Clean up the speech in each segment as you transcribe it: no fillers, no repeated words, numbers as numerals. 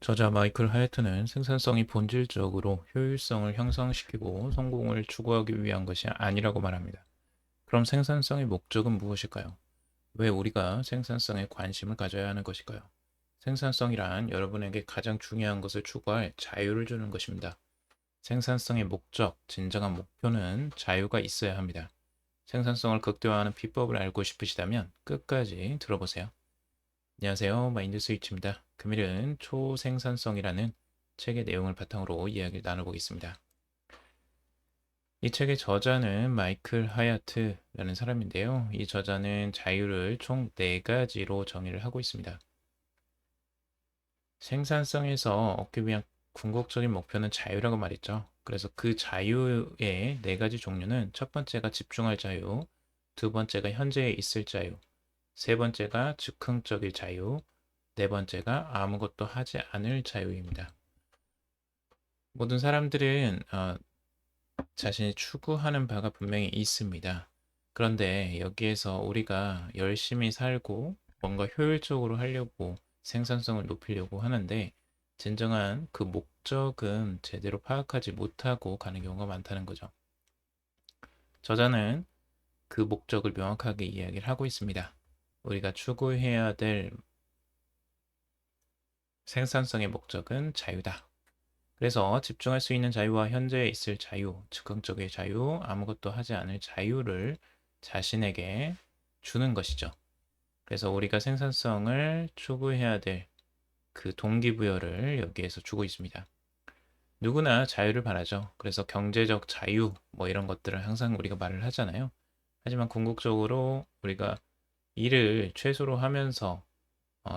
저자 마이클 하야트는 생산성이 본질적으로 효율성을 향상시키고 성공을 추구하기 위한 것이 아니라고 말합니다. 그럼 생산성의 목적은 무엇일까요? 왜 우리가 생산성에 관심을 가져야 하는 것일까요? 생산성이란 여러분에게 가장 중요한 것을 추구할 자유를 주는 것입니다. 생산성의 목적, 진정한 목표는 자유가 있어야 합니다. 생산성을 극대화하는 비법을 알고 싶으시다면 끝까지 들어보세요. 안녕하세요. 마인드 스위치입니다. 금일은 초생산성이라는 책의 내용을 바탕으로 이야기를 나눠보겠습니다. 이 책의 저자는 마이클 하야트라는 사람인데요. 이 저자는 자유를 총 4가지로 정의를 하고 있습니다. 생산성에서 얻기 위한 궁극적인 목표는 자유라고 말했죠. 그래서 그 자유의 4가지 종류는 첫 번째가 집중할 자유, 두 번째가 현재에 있을 자유, 세 번째가 즉흥적일 자유, 네 번째가 아무것도 하지 않을 자유입니다. 모든 사람들은 자신이 추구하는 바가 분명히 있습니다. 그런데 여기에서 우리가 열심히 살고 뭔가 효율적으로 하려고 생산성을 높이려고 하는데 진정한 그 목적은 제대로 파악하지 못하고 가는 경우가 많다는 거죠. 저자는 그 목적을 명확하게 이야기를 하고 있습니다. 우리가 추구해야 될 생산성의 목적은 자유다. 그래서 집중할 수 있는 자유와 현재에 있을 자유, 즉흥적인 자유, 아무것도 하지 않을 자유를 자신에게 주는 것이죠. 그래서 우리가 생산성을 추구해야 될 그 동기부여를 여기에서 주고 있습니다. 누구나 자유를 바라죠. 그래서 경제적 자유, 뭐 이런 것들을 항상 우리가 말을 하잖아요. 하지만 궁극적으로 우리가 일을 최소로 하면서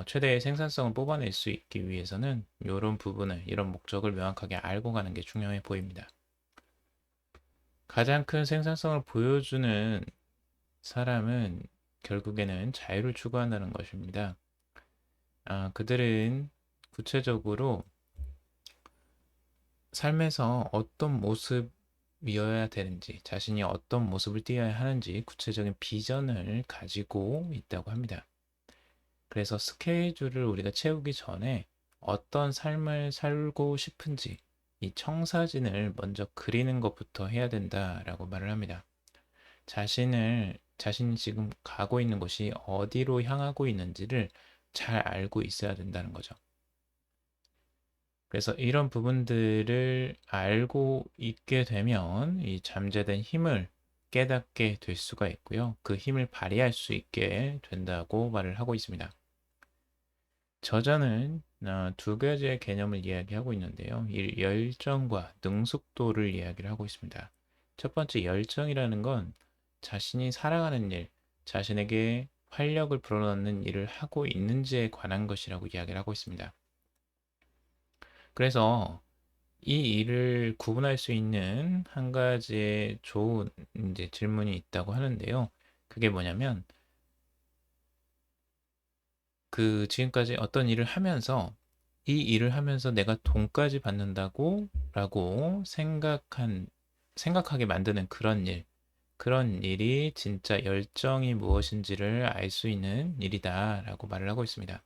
최대의 생산성을 뽑아낼 수 있기 위해서는 이런 부분을, 이런 목적을 명확하게 알고 가는 게 중요해 보입니다. 가장 큰 생산성을 보여주는 사람은 결국에는 자유를 추구한다는 것입니다. 그들은 구체적으로 삶에서 어떤 모습이어야 되는지, 자신이 어떤 모습을 띄어야 하는지 구체적인 비전을 가지고 있다고 합니다. 그래서 스케줄을 우리가 채우기 전에 어떤 삶을 살고 싶은지 이 청사진을 먼저 그리는 것부터 해야 된다라고 말을 합니다. 자신이 지금 가고 있는 곳이 어디로 향하고 있는지를 잘 알고 있어야 된다는 거죠. 그래서 이런 부분들을 알고 있게 되면 이 잠재된 힘을 깨닫게 될 수가 있고요. 그 힘을 발휘할 수 있게 된다고 말을 하고 있습니다. 저자는 두 가지의 개념을 이야기하고 있는데요. 열정과 능숙도를 이야기를 하고 있습니다. 첫 번째 열정이라는 건 자신이 사랑하는 일, 자신에게 활력을 불어넣는 일을 하고 있는지에 관한 것이라고 이야기를 하고 있습니다. 그래서 이 일을 구분할 수 있는 한 가지의 좋은 이제 질문이 있다고 하는데요. 그게 뭐냐면 그 지금까지 어떤 일을 하면서 이 일을 하면서 내가 돈까지 받는다고 라고 생각하게 만드는 그런 일이 진짜 열정이 무엇인지를 알 수 있는 일이다라고 말을 하고 있습니다.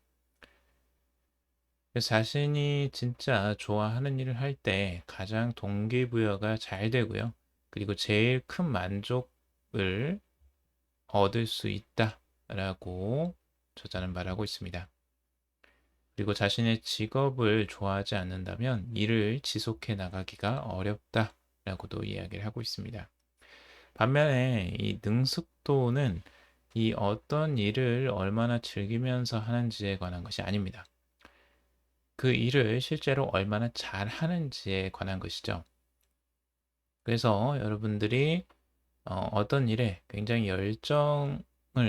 그래서 자신이 진짜 좋아하는 일을 할 때 가장 동기부여가 잘 되고요. 그리고 제일 큰 만족을 얻을 수 있다라고 저자는 말하고 있습니다. 그리고 자신의 직업을 좋아하지 않는다면 일을 지속해 나가기가 어렵다라고도 이야기를 하고 있습니다. 반면에 이 능숙도는 이 어떤 일을 얼마나 즐기면서 하는지에 관한 것이 아닙니다. 그 일을 실제로 얼마나 잘 하는지에 관한 것이죠. 그래서 여러분들이 어떤 일에 굉장히 열정을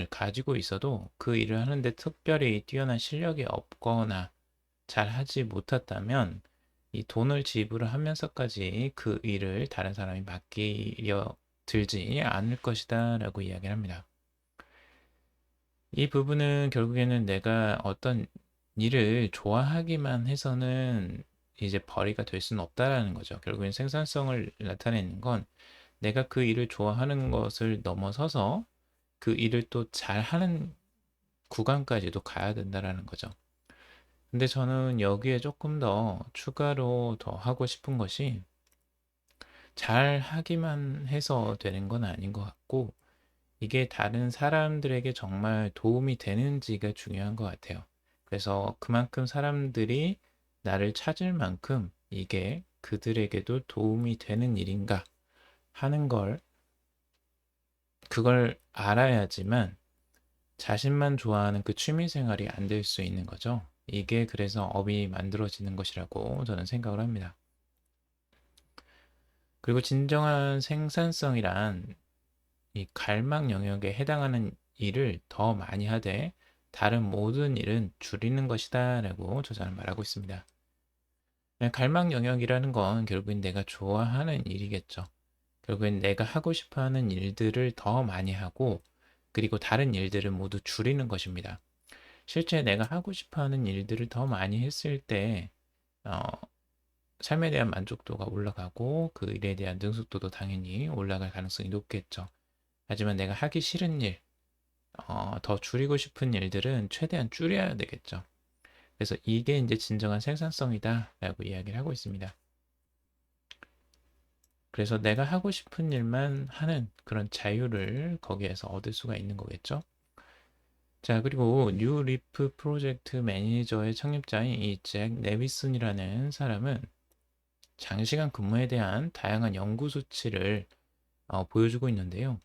가지고 있어도 그 일을 하는데 특별히 뛰어난 실력이 없거나 잘 하지 못했다면 이 돈을 지불하면서까지 그 일을 다른 사람이 맡기려 들지 않을 것이다 라고 이야기를 합니다. 이 부분은 결국에는 내가 어떤 일을 좋아하기만 해서는 이제 벌이가 될 수는 없다라는 거죠. 결국엔 생산성을 나타내는 건 내가 그 일을 좋아하는 것을 넘어서서 그 일을 또 잘하는 구간까지도 가야 된다라는 거죠. 근데 저는 여기에 조금 더 추가로 더 하고 싶은 것이 잘 하기만 해서 되는 건 아닌 것 같고 이게 다른 사람들에게 정말 도움이 되는지가 중요한 것 같아요. 그래서 그만큼 사람들이 나를 찾을 만큼 이게 그들에게도 도움이 되는 일인가 하는 걸 그걸 알아야지만 자신만 좋아하는 그 취미 생활이 안 될 수 있는 거죠. 이게 그래서 업이 만들어지는 것이라고 저는 생각을 합니다. 그리고 진정한 생산성이란 이 갈망 영역에 해당하는 일을 더 많이 하되 다른 모든 일은 줄이는 것이다 라고 저자는 말하고 있습니다. 갈망 영역이라는 건 결국엔 내가 좋아하는 일이겠죠. 결국엔 내가 하고 싶어 하는 일들을 더 많이 하고 그리고 다른 일들을 모두 줄이는 것입니다. 실제 내가 하고 싶어 하는 일들을 더 많이 했을 때 어, 삶에 대한 만족도가 올라가고 그 일에 대한 능숙도도 당연히 올라갈 가능성이 높겠죠. 하지만 내가 하기 싫은 일, 더 줄이고 싶은 일들은 최대한 줄여야 되겠죠. 그래서 이게 이제 진정한 생산성이다라고 이야기를 하고 있습니다. 그래서 내가 하고 싶은 일만 하는 그런 자유를 거기에서 얻을 수가 있는 거겠죠. 자, 그리고 뉴 리프 프로젝트 매니저의 창립자인 이 잭 네비슨이라는 사람은 장시간 근무에 대한 다양한 연구 수치를 보여주고 있는데요.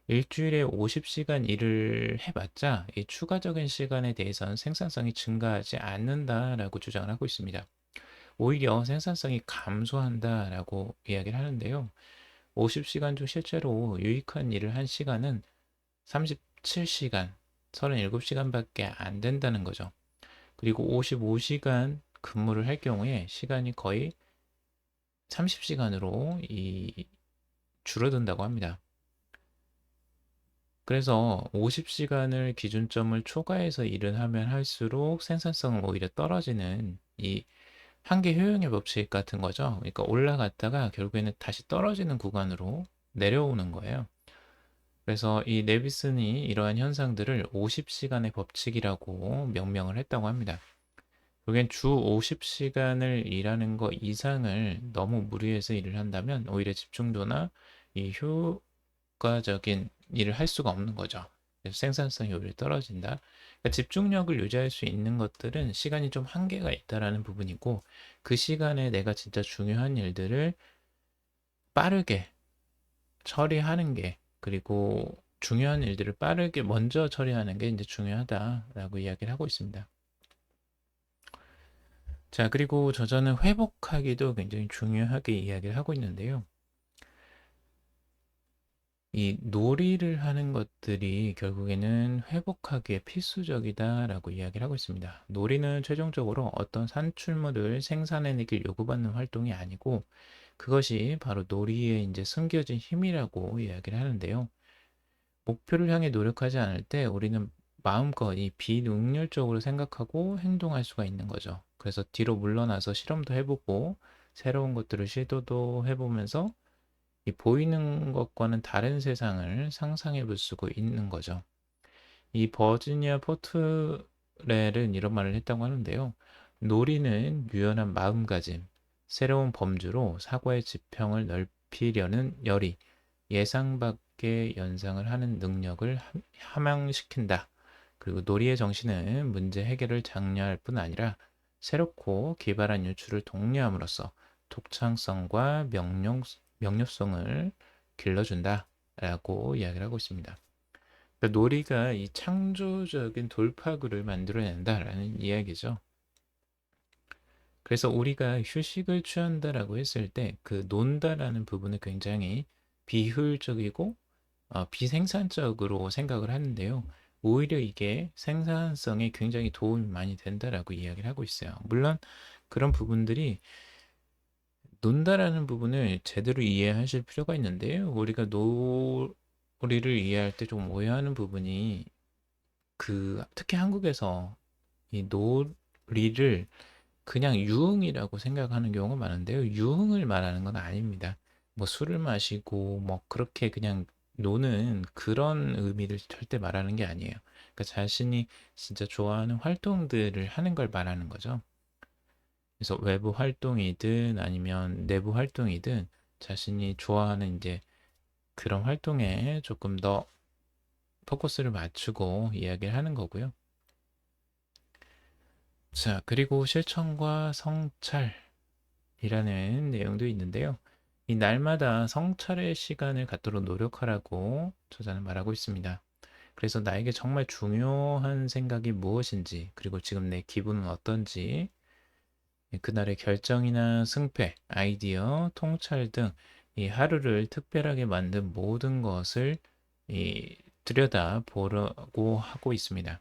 일주일에 50시간 일을 해봤자 이 추가적인 시간에 대해서는 생산성이 증가하지 않는다라고 주장을 하고 있습니다. 오히려 생산성이 감소한다라고 이야기를 하는데요. 50시간 중 실제로 유익한 일을 한 시간은 37시간, 37시간밖에 안 된다는 거죠. 그리고 55시간 근무를 할 경우에 시간이 거의 30시간으로 줄어든다고 합니다. 그래서 50시간을 기준점을 초과해서 일을 하면 할수록 생산성은 오히려 떨어지는 이 한계 효용의 법칙 같은 거죠. 그러니까 올라갔다가 결국에는 다시 떨어지는 구간으로 내려오는 거예요. 그래서 이 네비슨이 이러한 현상들을 50시간의 법칙이라고 명명을 했다고 합니다. 여기엔 주 50시간을 일하는 것 이상을 너무 무리해서 일을 한다면 오히려 집중도나 이 효과적인 일을 할 수가 없는 거죠. 그래서 생산성이 오히려 떨어진다. 그러니까 집중력을 유지할 수 있는 것들은 시간이 좀 한계가 있다라는 부분이고 그 시간에 내가 진짜 중요한 일들을 빠르게 처리하는 게 그리고 중요한 일들을 빠르게 먼저 처리하는 게 이제 중요하다라고 이야기를 하고 있습니다. 자, 그리고 저자는 회복하기도 굉장히 중요하게 이야기를 하고 있는데요. 이 놀이를 하는 것들이 결국에는 회복하기에 필수적이다라고 이야기를 하고 있습니다. 놀이는 최종적으로 어떤 산출물을 생산해내길 요구받는 활동이 아니고 그것이 바로 놀이에 이제 숨겨진 힘이라고 이야기를 하는데요. 목표를 향해 노력하지 않을 때 우리는 마음껏 이 비능률적으로 생각하고 행동할 수가 있는 거죠. 그래서 뒤로 물러나서 실험도 해보고 새로운 것들을 시도도 해보면서 이 보이는 것과는 다른 세상을 상상해 볼 수가 있는 거죠. 이 버지니아 포트렐은 이런 말을 했다고 하는데요. 놀이는 유연한 마음가짐, 새로운 범주로 사고의 지평을 넓히려는 열의, 예상 밖의 연상을 하는 능력을 함양시킨다. 그리고 놀이의 정신은 문제 해결을 장려할 뿐 아니라 새롭고 기발한 유출을 독려함으로써 독창성과 명료성을 길러준다라고 이야기를 하고 있습니다. 그러니까 놀이가 이 창조적인 돌파구를 만들어낸다라는 이야기죠. 그래서 우리가 휴식을 취한다라고 했을 때 그 논다라는 부분은 굉장히 비효율적이고 비생산적으로 생각을 하는데요. 오히려 이게 생산성에 굉장히 도움이 많이 된다라고 이야기를 하고 있어요. 물론 그런 부분들이 논다라는 부분을 제대로 이해하실 필요가 있는데요. 우리가 놀이를 이해할 때 좀 오해하는 부분이 특히 한국에서 이 놀이를 그냥 유흥이라고 생각하는 경우가 많은데요. 유흥을 말하는 건 아닙니다. 뭐 술을 마시고 뭐 그렇게 그냥 노는 그런 의미를 절대 말하는 게 아니에요. 그러니까 자신이 진짜 좋아하는 활동들을 하는 걸 말하는 거죠. 그래서 외부 활동이든 아니면 내부 활동이든 자신이 좋아하는 이제 그런 활동에 조금 더 포커스를 맞추고 이야기를 하는 거고요. 자, 그리고 실천과 성찰이라는 내용도 있는데요. 이 날마다 성찰의 시간을 갖도록 노력하라고 저자는 말하고 있습니다. 그래서 나에게 정말 중요한 생각이 무엇인지, 그리고 지금 내 기분은 어떤지, 그날의 결정이나 승패, 아이디어, 통찰 등 이 하루를 특별하게 만든 모든 것을 들여다 보려고 하고 있습니다.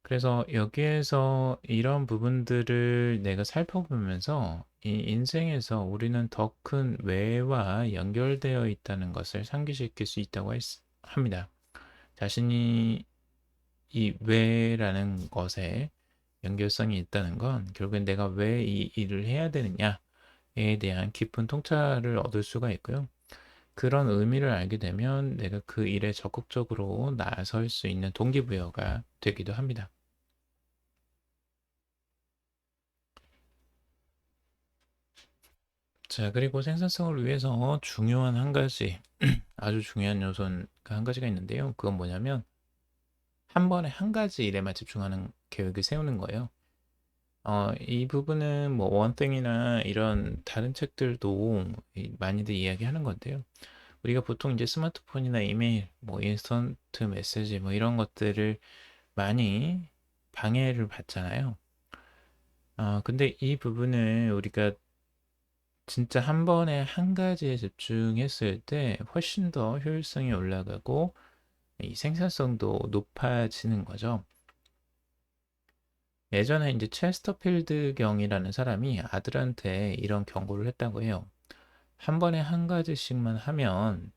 그래서 여기에서 이런 부분들을 내가 살펴보면서 이 인생에서 우리는 더 큰 왜와 연결되어 있다는 것을 상기시킬 수 있다고 합니다. 자신이 이 왜라는 것에 연결성이 있다는 건 결국엔 내가 왜 이 일을 해야 되느냐에 대한 깊은 통찰을 얻을 수가 있고요. 그런 의미를 알게 되면 내가 그 일에 적극적으로 나설 수 있는 동기부여가 되기도 합니다. 자, 그리고 생산성을 위해서 중요한 한 가지, 아주 중요한 요소는 한 가지가 있는데요. 그건 뭐냐면, 한 번에 한 가지 일에만 집중하는 계획을 세우는 거예요. 이 부분은 뭐 원땡이나 이런 다른 책들도 많이들 이야기하는 건데요. 우리가 보통 이제 스마트폰이나 이메일, 뭐 인스턴트 메시지 뭐 이런 것들을 많이 방해를 받잖아요. 근데 이 부분을 우리가 진짜 한 번에 한 가지에 집중했을 때 훨씬 더 효율성이 올라가고 이 생산성도 높아지는 거죠. 예전에 이제 체스터필드 경이라는 사람이 아들한테 이런 경고를 했다고 해요. 한 번에 한 가지씩만 하면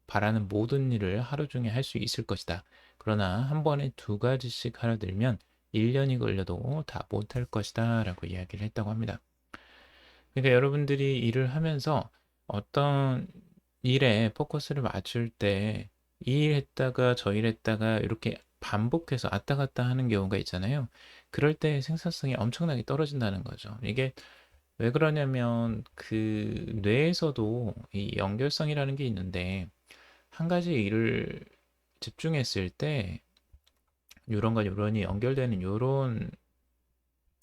바라는 모든 일을 하루 중에 할 수 있을 것이다. 그러나 한 번에 두 가지씩 하려 들면 1년이 걸려도 다 못할 것이다. 라고 이야기를 했다고 합니다. 그러니까 여러분들이 일을 하면서 어떤 일에 포커스를 맞출 때 이 일 했다가 저 일 했다가 이렇게 반복해서 왔다 갔다 하는 경우가 있잖아요. 그럴 때 생산성이 엄청나게 떨어진다는 거죠. 이게 왜 그러냐면 그 뇌에서도 이 연결성이라는 게 있는데 한 가지 일을 집중했을 때 뉴런과 뉴런이 연결되는 이런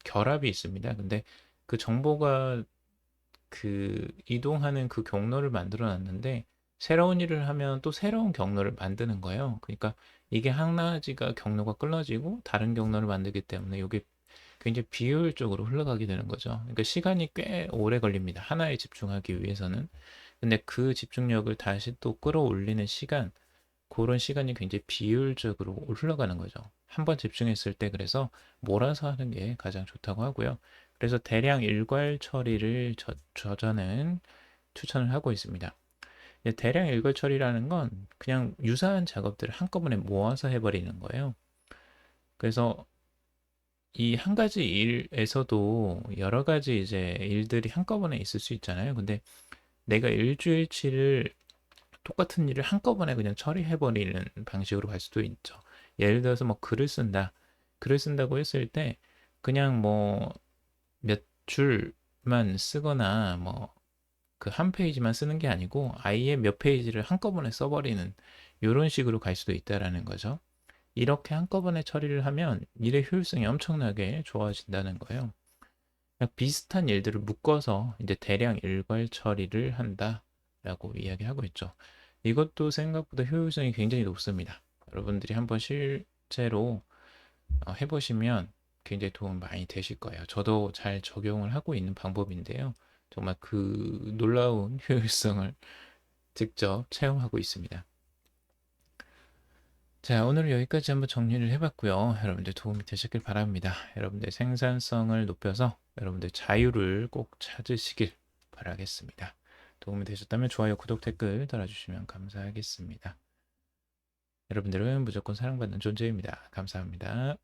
결합이 있습니다. 근데 그 정보가 그 이동하는 그 경로를 만들어 놨는데 새로운 일을 하면 또 새로운 경로를 만드는 거예요. 그러니까 이게 한 가지가 경로가 끊어지고 다른 경로를 만들기 때문에 이게 굉장히 비효율적으로 흘러가게 되는 거죠. 그러니까 시간이 꽤 오래 걸립니다. 하나에 집중하기 위해서는. 근데 그 집중력을 다시 또 끌어올리는 시간, 그런 시간이 굉장히 비효율적으로 흘러가는 거죠. 한 번 집중했을 때 그래서 몰아서 하는 게 가장 좋다고 하고요. 그래서 대량 일괄 처리를 저자는 추천을 하고 있습니다. 대량 일괄 처리라는 건 그냥 유사한 작업들을 한꺼번에 모아서 해버리는 거예요. 그래서 이 한 가지 일에서도 여러 가지 이제 일들이 한꺼번에 있을 수 있잖아요. 근데 내가 일주일치를 똑같은 일을 한꺼번에 그냥 처리해버리는 방식으로 갈 수도 있죠. 예를 들어서 뭐 글을 쓴다. 글을 쓴다고 했을 때 그냥 뭐 몇 줄만 쓰거나 뭐 그 한 페이지만 쓰는 게 아니고 아예 몇 페이지를 한꺼번에 써버리는 이런 식으로 갈 수도 있다라는 거죠. 이렇게 한꺼번에 처리를 하면 일의 효율성이 엄청나게 좋아진다는 거예요. 비슷한 일들을 묶어서 이제 대량 일괄 처리를 한다라고 이야기하고 있죠. 이것도 생각보다 효율성이 굉장히 높습니다. 여러분들이 한번 실제로 해보시면 굉장히 도움 많이 되실 거예요. 저도 잘 적용을 하고 있는 방법인데요. 정말 그 놀라운 효율성을 직접 체험하고 있습니다. 자, 오늘 여기까지 한번 정리를 해봤고요. 여러분들 도움이 되셨길 바랍니다. 여러분들 생산성을 높여서 여러분들 자유를 꼭 찾으시길 바라겠습니다. 도움이 되셨다면 좋아요, 구독, 댓글 달아주시면 감사하겠습니다. 여러분들은 무조건 사랑받는 존재입니다. 감사합니다.